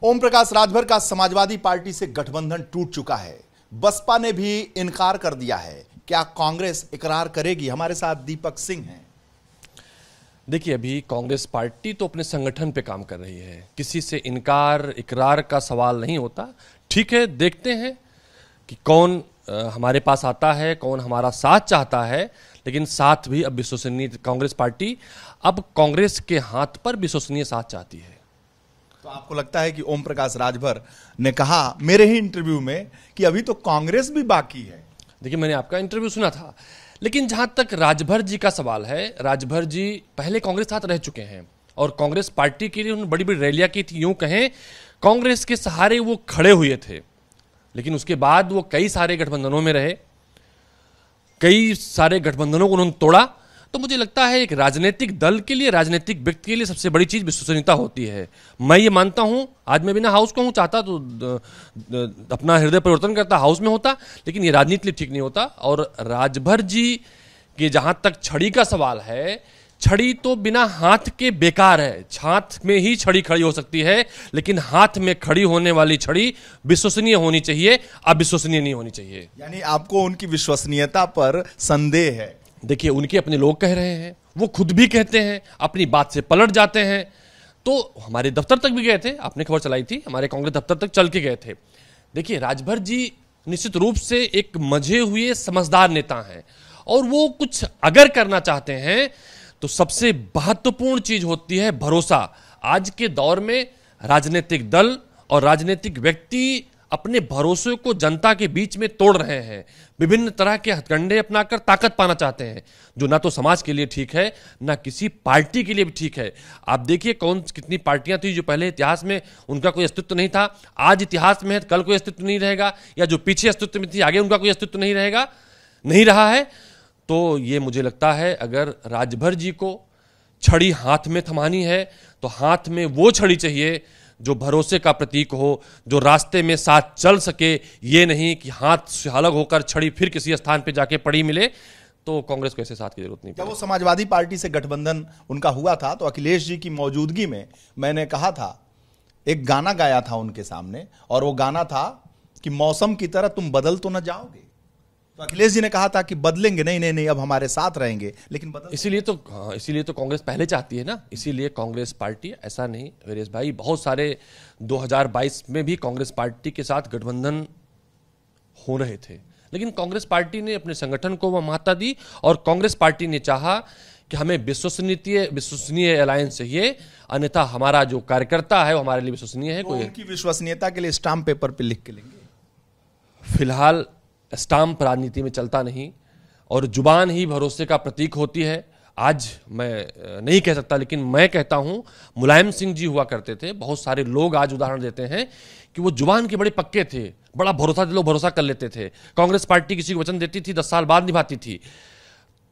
ओम प्रकाश राजभर का समाजवादी पार्टी से गठबंधन टूट चुका है। बसपा ने भी इनकार कर दिया है। क्या कांग्रेस इकरार करेगी? हमारे साथ दीपक सिंह हैं। देखिए, अभी कांग्रेस पार्टी तो अपने संगठन पे काम कर रही है। किसी से इनकार इकरार का सवाल नहीं होता। ठीक है, देखते हैं कि कौन हमारे पास आता है, कौन हमारा साथ चाहता है। लेकिन साथ भी अब विश्वसनीय कांग्रेस पार्टी अब कांग्रेस के हाथ पर विश्वसनीय साथ चाहती है। तो आपको लगता है कि ओम प्रकाश राजभर ने कहा मेरे ही इंटरव्यू में कि अभी तो कांग्रेस भी बाकी है? देखिए, मैंने आपका इंटरव्यू सुना था, लेकिन जहां तक राजभर जी का सवाल है, राजभर जी पहले कांग्रेस साथ रह चुके हैं और कांग्रेस पार्टी के लिए उन्होंने बड़ी बड़ी रैलियां की थी। यूं कहें, कांग्रेस के सहारे वो खड़े हुए थे, लेकिन उसके बाद वो कई सारे गठबंधनों में रहे, कई सारे गठबंधनों को उन्होंने तोड़ा। तो मुझे लगता है एक राजनीतिक दल के लिए, राजनीतिक व्यक्ति के लिए सबसे बड़ी चीज विश्वसनीयता होती है। मैं ये मानता हूं, आज मैं बिना हाउस को हूं, चाहता तो अपना हृदय परिवर्तन करता, हाउस में होता, लेकिन ये राजनीति लिए ठीक नहीं होता। और राजभर जी के जहां तक छड़ी का सवाल है, छड़ी तो बिना हाथ के बेकार है। हाथ में ही छड़ी खड़ी हो सकती है, लेकिन हाथ में खड़ी होने वाली छड़ी विश्वसनीय होनी चाहिए, अविश्वसनीय नहीं होनी चाहिए। यानी आपको उनकी विश्वसनीयता पर संदेह है? देखिए, उनके अपने लोग कह रहे हैं, वो खुद भी कहते हैं, अपनी बात से पलट जाते हैं। तो हमारे दफ्तर तक भी गए थे, आपने खबर चलाई थी, हमारे कांग्रेस दफ्तर तक चल के गए थे। देखिए, राजभर जी निश्चित रूप से एक मंझे हुए समझदार नेता हैं, और वो कुछ अगर करना चाहते हैं तो सबसे महत्वपूर्ण चीज होती है भरोसा। आज के दौर में राजनीतिक दल और राजनीतिक व्यक्ति अपने भरोसे को जनता के बीच में तोड़ रहे हैं। विभिन्न तरह के हथकंडे अपनाकर ताकत पाना चाहते हैं, जो ना तो समाज के लिए ठीक है, ना किसी पार्टी के लिए भी ठीक है। आप देखिए, कितनी पार्टियां थी जो पहले इतिहास में उनका कोई अस्तित्व नहीं था, आज इतिहास में है, कल कोई अस्तित्व नहीं रहेगा, या जो पीछे अस्तित्व में थी आगे उनका कोई अस्तित्व नहीं रहेगा, नहीं रहा है। तो ये मुझे लगता है, अगर राजभर जी को छड़ी हाथ में थमानी है तो हाथ में वो छड़ी चाहिए जो भरोसे का प्रतीक हो, जो रास्ते में साथ चल सके। ये नहीं कि हाथ से अलग होकर छड़ी फिर किसी स्थान पे जाके पड़ी मिले। तो कांग्रेस को ऐसे साथ की जरूरत नहीं। जब वो समाजवादी पार्टी से गठबंधन उनका हुआ था तो अखिलेश जी की मौजूदगी में मैंने कहा था, एक गाना गाया था उनके सामने, और वो गाना था कि मौसम की तरह तुम बदल तो न जाओगे। तो अखिलेश जी ने कहा था कि बदलेंगे, नहीं नहीं नहीं, अब हमारे साथ रहेंगे, लेकिन बदल। इसीलिए तो कांग्रेस पहले चाहती है ना, इसीलिए कांग्रेस पार्टी, ऐसा नहीं वीरेश भाई, बहुत सारे 2022 में भी कांग्रेस पार्टी के साथ गठबंधन हो रहे थे, लेकिन कांग्रेस पार्टी ने अपने संगठन को वह महत्ता दी और कांग्रेस पार्टी ने चाहा कि हमें विश्वसनीय अलायंस चाहिए, अन्यथा हमारा जो कार्यकर्ता है वो हमारे लिए विश्वसनीय है। कोई उनकी विश्वसनीयता के लिए स्टाम्प पेपर पर लिख के लेंगे? फिलहाल स्टाम्प राजनीति में चलता नहीं, और जुबान ही भरोसे का प्रतीक होती है। आज मैं नहीं कह सकता, लेकिन मैं कहता हूं, मुलायम सिंह जी हुआ करते थे। बहुत सारे लोग आज उदाहरण देते हैं कि वो जुबान के बड़े पक्के थे, बड़ा लोग भरोसा कर लेते थे। कांग्रेस पार्टी किसी को वचन देती थी, 10 साल बाद निभाती थी।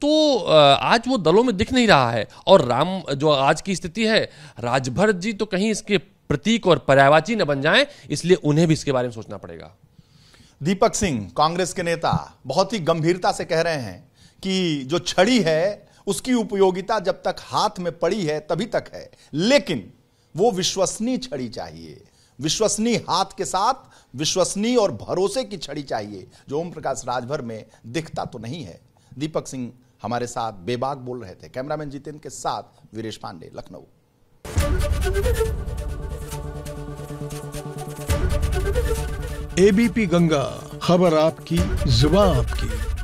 तो आज वो दलों में दिख नहीं रहा है। और जो आज की स्थिति है, राजभर जी तो कहीं इसके प्रतीक और पर्यायवाची न बन जाएं, इसलिए उन्हें भी इसके बारे में सोचना पड़ेगा। दीपक सिंह, कांग्रेस के नेता, बहुत ही गंभीरता से कह रहे हैं कि जो छड़ी है उसकी उपयोगिता जब तक हाथ में पड़ी है तभी तक है, लेकिन वो विश्वसनीय छड़ी चाहिए। विश्वसनीय हाथ के साथ विश्वसनीय और भरोसे की छड़ी चाहिए, जो ओम प्रकाश राजभर में दिखता तो नहीं है। दीपक सिंह हमारे साथ बेबाक बोल रहे थे। कैमरामैन जितेंद्र के साथ वीरेश पांडे, लखनऊ। एबीपी गंगा, खबर आपकी, जुबान आपकी।